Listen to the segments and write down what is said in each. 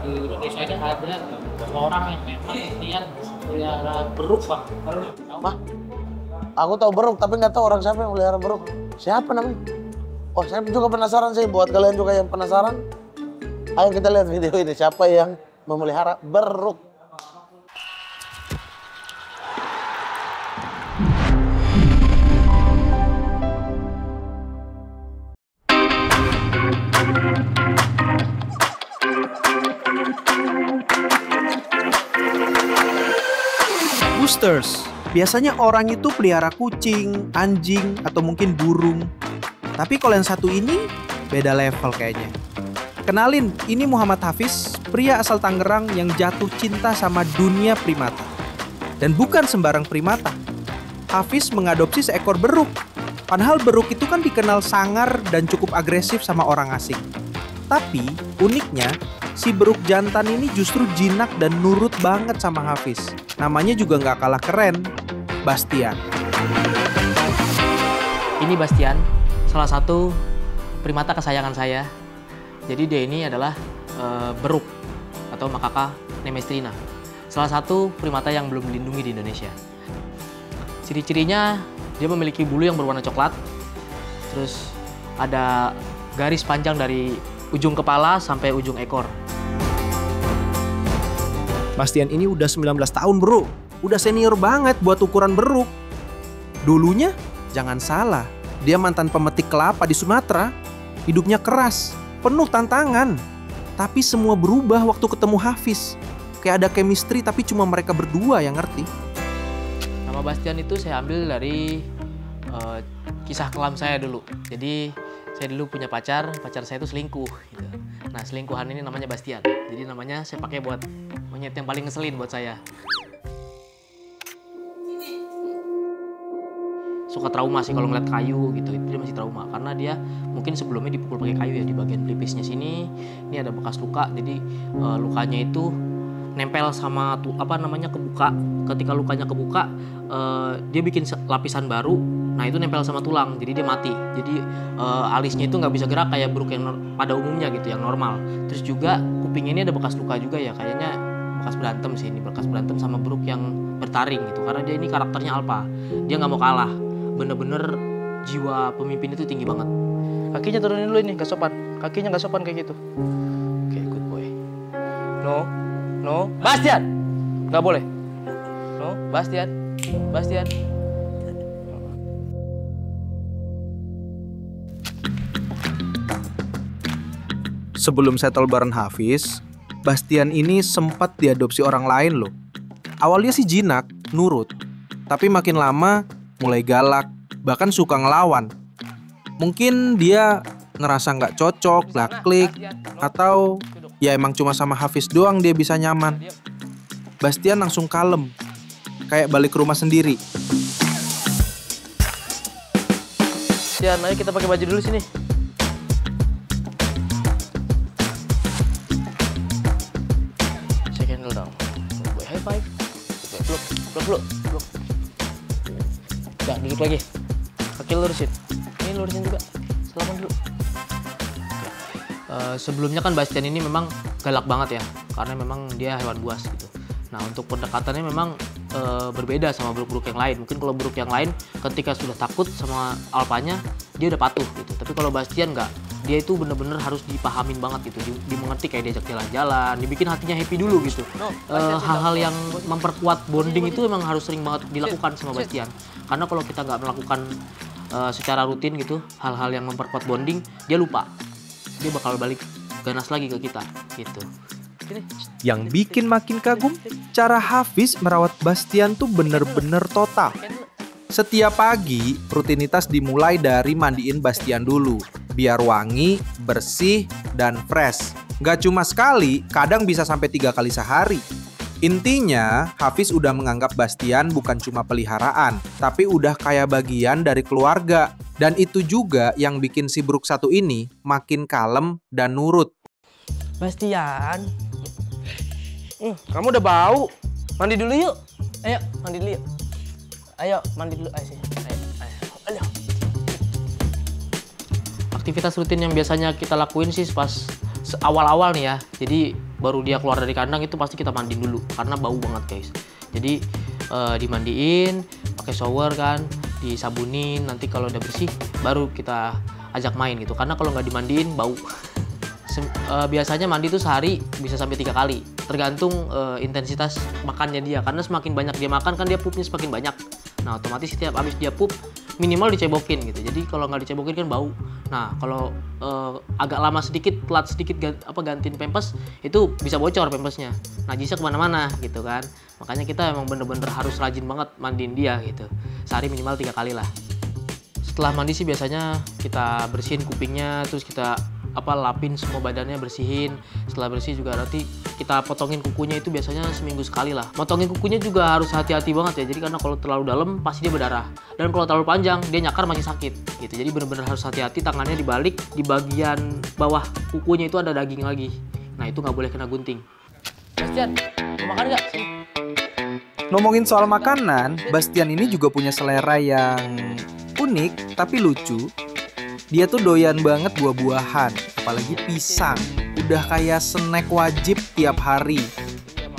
di Indonesia ini ada orang yang memang dia pelihara beruk, Bang. Mah? Aku tahu beruk, tapi nggak tahu orang siapa yang melihara beruk. Siapa namanya? Oh, saya juga penasaran sih. Buat kalian juga yang penasaran, ayo kita lihat video ini. Siapa yang memelihara beruk? Boosters, biasanya orang itu pelihara kucing, anjing, atau mungkin burung. Tapi kalau yang satu ini, beda level kayaknya. Kenalin, ini Muhammad Hafiz, pria asal Tangerang yang jatuh cinta sama dunia primata. Dan bukan sembarang primata. Hafiz mengadopsi seekor beruk. Padahal beruk itu kan dikenal sangar dan cukup agresif sama orang asing. Tapi, uniknya, si beruk jantan ini justru jinak dan nurut banget sama Hafiz. Namanya juga nggak kalah keren, Bastian. Ini Bastian, salah satu primata kesayangan saya. Jadi dia ini adalah beruk atau Macaca nemestrina. Salah satu primata yang belum dilindungi di Indonesia. Ciri-cirinya dia memiliki bulu yang berwarna coklat. Terus ada garis panjang dari ujung kepala sampai ujung ekor. Bastian ini udah 19 tahun bro, udah senior banget buat ukuran beruk. Dulunya, jangan salah, dia mantan pemetik kelapa di Sumatera. Hidupnya keras, penuh tantangan. Tapi semua berubah waktu ketemu Hafiz. Kayak ada chemistry tapi cuma mereka berdua yang ngerti. Nama Bastian itu saya ambil dari kisah kelam saya dulu. Jadi saya dulu punya pacar saya itu selingkuh gitu. Nah, selingkuhan ini namanya Bastian. Jadi namanya saya pakai buat monyet yang paling ngeselin buat saya. Suka trauma sih kalau ngeliat kayu gitu, itu dia masih trauma. Karena dia mungkin sebelumnya dipukul pakai kayu ya, di bagian pelipisnya sini. Ini ada bekas luka, jadi lukanya itu nempel sama kebuka. Ketika lukanya kebuka, dia bikin lapisan baru. Nah itu nempel sama tulang, jadi dia mati. Jadi alisnya itu nggak bisa gerak kayak beruk yang pada umumnya gitu, yang normal. Terus juga kupingnya ini ada bekas luka juga ya, kayaknya bekas berantem sih, ini bekas berantem sama beruk yang bertaring gitu. Karena dia ini karakternya alpha, dia nggak mau kalah. Bener-bener jiwa pemimpin itu tinggi banget. Kakinya turunin dulu ini, gak sopan. Kakinya gak sopan kayak gitu. Oke, good boy. No, Bastian, nggak boleh. No, Bastian. Sebelum settle bareng Hafiz, Bastian ini sempat diadopsi orang lain loh. Awalnya sih jinak, nurut. Tapi makin lama mulai galak, bahkan suka ngelawan. Mungkin dia ngerasa nggak cocok, nggak klik, atau ya emang cuma sama Hafiz doang dia bisa nyaman. Bastian langsung kalem, kayak balik ke rumah sendiri. Bastian, ayo kita pakai baju dulu sini. Shake handle dong. Boy, high five. Peluk. Udah, duduk lagi. Kaki lurusin. Ini lurusin juga. Salaman dulu. Sebelumnya kan Bastian ini memang galak banget ya, karena memang dia hewan buas gitu. Nah untuk pendekatannya memang berbeda sama beruk-beruk yang lain. Mungkin kalau beruk yang lain ketika sudah takut sama alpanya dia udah patuh gitu. Tapi kalau Bastian nggak, dia itu bener-bener harus dipahamin banget gitu, dimengerti, kayak diajak jalan-jalan, dibikin hatinya happy dulu gitu. Hal-hal yang memperkuat bonding itu memang harus sering banget dilakukan sama Bastian. Karena kalau kita nggak melakukan secara rutin gitu, hal-hal yang memperkuat bonding, dia lupa. Dia bakal balik ganas lagi ke kita gitu. Yang bikin makin kagum, cara Hafiz merawat Bastian tuh bener-bener total. Setiap pagi, rutinitas dimulai dari mandiin Bastian dulu, biar wangi, bersih, dan fresh. Gak cuma sekali, kadang bisa sampai 3 kali sehari. Intinya, Hafiz udah menganggap Bastian bukan cuma peliharaan, tapi udah kayak bagian dari keluarga. Dan itu juga yang bikin si beruk satu ini makin kalem dan nurut. Bastian, kamu udah bau. Mandi dulu yuk. Ayo, mandi dulu yuk. Ayo, mandi dulu. Ayo. Aktivitas rutin yang biasanya kita lakuin sih pas awal-awal nih ya. Jadi baru dia keluar dari kandang itu pasti kita mandiin dulu karena bau banget guys. Jadi dimandiin, pakai shower kan, disabunin, nanti kalau udah bersih baru kita ajak main gitu. Karena kalau nggak dimandiin bau. Biasanya mandi tuh sehari bisa sampai 3 kali, tergantung intensitas makannya dia. Karena semakin banyak dia makan kan dia pupnya semakin banyak. Nah otomatis setiap habis dia pup minimal dicebokin gitu. Jadi kalau nggak dicebokin kan bau. Nah kalau agak lama sedikit, telat sedikit gantiin pempes, itu bisa bocor pempesnya. Najisnya kemana-mana gitu kan. Makanya kita emang bener-bener harus rajin banget mandiin dia gitu. Sehari minimal 3 kali lah. Setelah mandi sih biasanya kita bersihin kupingnya, terus kita lapin semua badannya, bersihin. Setelah bersih juga nanti kita potongin kukunya, itu biasanya seminggu sekali lah. Potongin kukunya juga harus hati-hati banget ya, jadi karena kalau terlalu dalam pasti dia berdarah, dan kalau terlalu panjang dia nyakar masih sakit gitu. Jadi bener-bener harus hati-hati, tangannya dibalik, di bagian bawah kukunya itu ada daging lagi. Nah itu nggak boleh kena gunting. Bastian, mau makan nggak? Ngomongin soal makanan, Bastian ini juga punya selera yang unik tapi lucu. Dia tuh doyan banget buah-buahan, apalagi pisang. Udah kayak snack wajib tiap hari.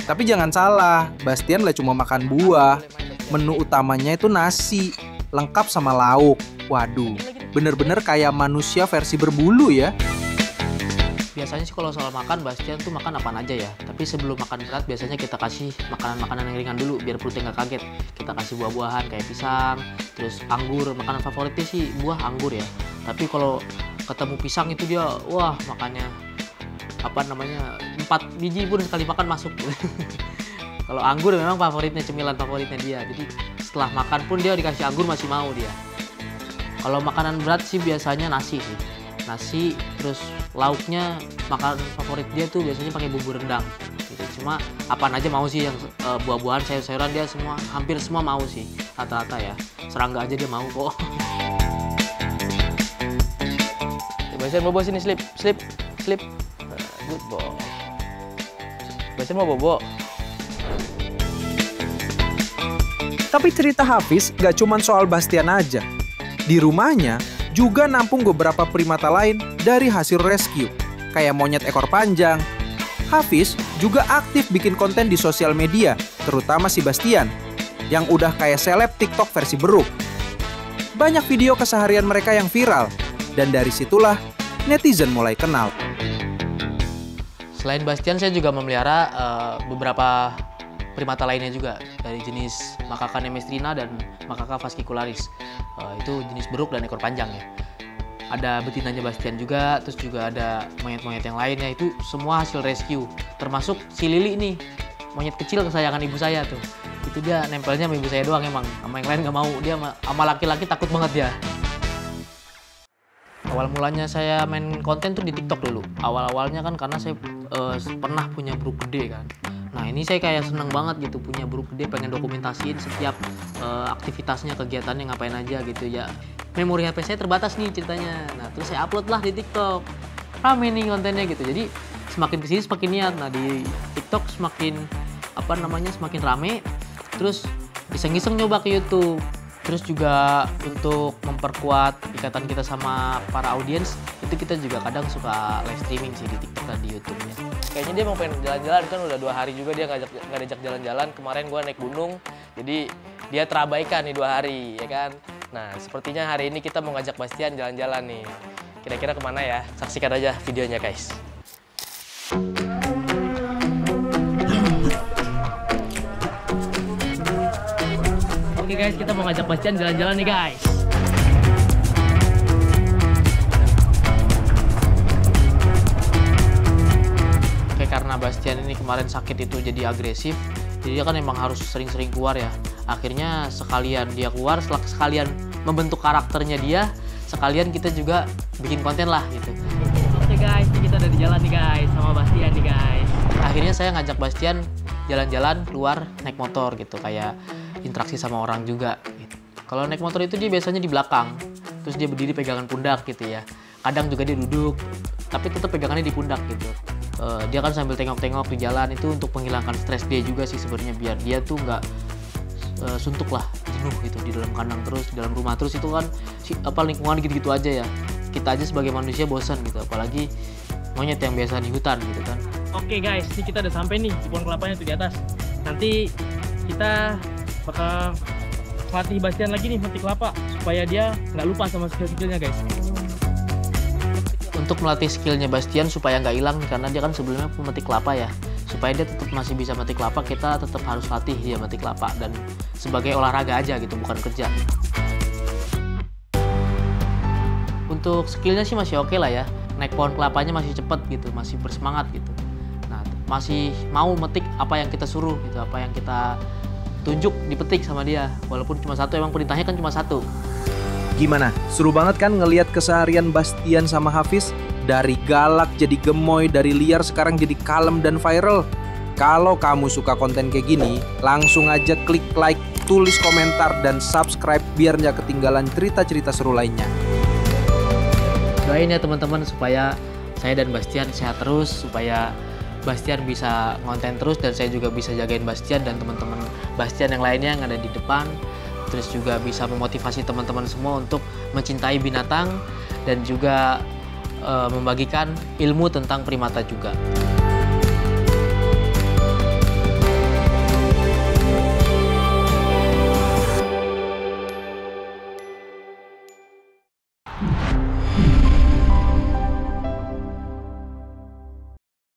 Tapi jangan salah, Bastian gak cuma makan buah. Menu utamanya itu nasi, lengkap sama lauk. Waduh, bener-bener kayak manusia versi berbulu ya. Biasanya sih kalau soal makan, Bastian tuh makan apaan aja ya. Tapi sebelum makan berat biasanya kita kasih makanan-makanan yang ringan dulu biar perutnya nggak kaget. Kita kasih buah-buahan kayak pisang, terus anggur. Makanan favoritnya sih buah anggur ya. Tapi kalau ketemu pisang itu dia, wah makannya 4 biji pun sekali makan masuk. Kalau anggur memang favoritnya, cemilan favoritnya dia. Jadi setelah makan pun dia dikasih anggur masih mau dia. Kalau makanan berat sih biasanya nasi sih. Nasi, terus lauknya makanan favorit dia tuh biasanya pakai bumbu rendang gitu. Cuma apaan aja mau sih, yang buah-buahan, sayur-sayuran dia semua, hampir semua mau sih rata-rata ya. Serangga aja dia mau kok. Bastian bobo sini, slip. Good boy. Bastian mau bobo. Tapi cerita Hafiz gak cuma soal Bastian aja. Di rumahnya juga nampung beberapa primata lain dari hasil rescue, kayak monyet ekor panjang. Hafiz juga aktif bikin konten di sosial media, terutama si Bastian, yang udah kayak seleb TikTok versi beruk. Banyak video keseharian mereka yang viral, dan dari situlah netizen mulai kenal. Selain Bastian, saya juga memelihara beberapa primata lainnya juga, dari jenis Macaca nemestrina dan Macaca fascicularis. Itu jenis beruk dan ekor panjang ya. Ada betinanya Bastian juga, terus juga ada monyet-monyet yang lainnya. Itu semua hasil rescue, termasuk si Lili nih, monyet kecil kesayangan ibu saya tuh. Itu dia nempelnya sama ibu saya doang emang, sama yang lain nggak mau. Dia sama laki-laki takut banget dia. Awal mulanya saya main konten tuh di TikTok dulu. Awal-awalnya kan karena saya pernah punya beruk gede kan. Nah ini saya kayak seneng banget gitu punya beruk gede, pengen dokumentasiin setiap aktivitasnya, kegiatannya ngapain aja gitu ya. Memori HP saya terbatas nih ceritanya. Nah terus saya upload lah di TikTok. Rame nih kontennya gitu. Jadi semakin kesini semakin niat. Nah di TikTok semakin semakin rame. Terus iseng-iseng nyoba ke YouTube. Terus juga untuk memperkuat ikatan kita sama para audiens, itu kita juga kadang suka live streaming sih di TikTok dan di YouTube-nya. Kayaknya dia mau pengen jalan-jalan, kan udah 2 hari juga dia nggak ngajak jalan-jalan. Kemarin gua naik gunung, jadi dia terabaikan nih 2 hari, ya kan. Nah, sepertinya hari ini kita mau ngajak Bastian jalan-jalan nih. Kira-kira kemana ya? Saksikan aja videonya, guys. Oke guys, kita mau ngajak Bastian jalan-jalan nih guys. Oke, karena Bastian ini kemarin sakit itu jadi agresif, jadi dia kan emang harus sering-sering keluar ya. Akhirnya sekalian dia keluar, sekalian membentuk karakternya dia, sekalian kita juga bikin konten lah gitu. Oke guys, kita udah di jalan nih guys sama Bastian nih guys. Akhirnya saya ngajak Bastian jalan-jalan keluar naik motor gitu, kayak interaksi sama orang juga gitu. Kalau naik motor itu dia biasanya di belakang, terus dia berdiri pegangan pundak gitu ya. Kadang juga dia duduk, tapi tetap pegangannya di pundak gitu. Dia kan sambil tengok-tengok di jalan, itu untuk menghilangkan stres dia juga sih sebenarnya, biar dia tuh nggak suntuk lah, jenuh gitu di dalam kandang terus, di dalam rumah terus. Itu kan lingkungan gitu-gitu aja ya. Kita aja sebagai manusia bosan gitu, apalagi monyet yang biasa di hutan gitu kan. Oke guys, ini kita udah sampai nih di pohon kelapanya tuh di atas. Nanti kita bakal latih Bastian lagi nih metik kelapa supaya dia nggak lupa sama skill-skillnya guys. Untuk melatih skillnya Bastian supaya nggak hilang karena dia kan sebelumnya pemetik kelapa ya. Supaya dia tetap masih bisa metik kelapa, kita tetap harus latih dia metik kelapa dan sebagai olahraga aja gitu, bukan kerja. Untuk skillnya sih masih oke lah ya. Naik pohon kelapanya masih cepet gitu, masih bersemangat gitu. Nah, masih mau metik apa yang kita suruh gitu, apa yang kita tunjuk dipetik sama dia. Walaupun cuma satu, emang perintahnya kan cuma satu. Gimana? Seru banget kan ngelihat keseharian Bastian sama Hafiz? Dari galak jadi gemoy, dari liar sekarang jadi kalem dan viral. Kalau kamu suka konten kayak gini, langsung aja klik like, tulis komentar, dan subscribe biar nggak ketinggalan cerita-cerita seru lainnya. Doain ya teman-teman supaya saya dan Bastian sehat terus, supaya Bastian bisa ngonten terus dan saya juga bisa jagain Bastian dan teman-teman Bastian yang lainnya yang ada di depan. Terus juga bisa memotivasi teman-teman semua untuk mencintai binatang dan juga membagikan ilmu tentang primata juga.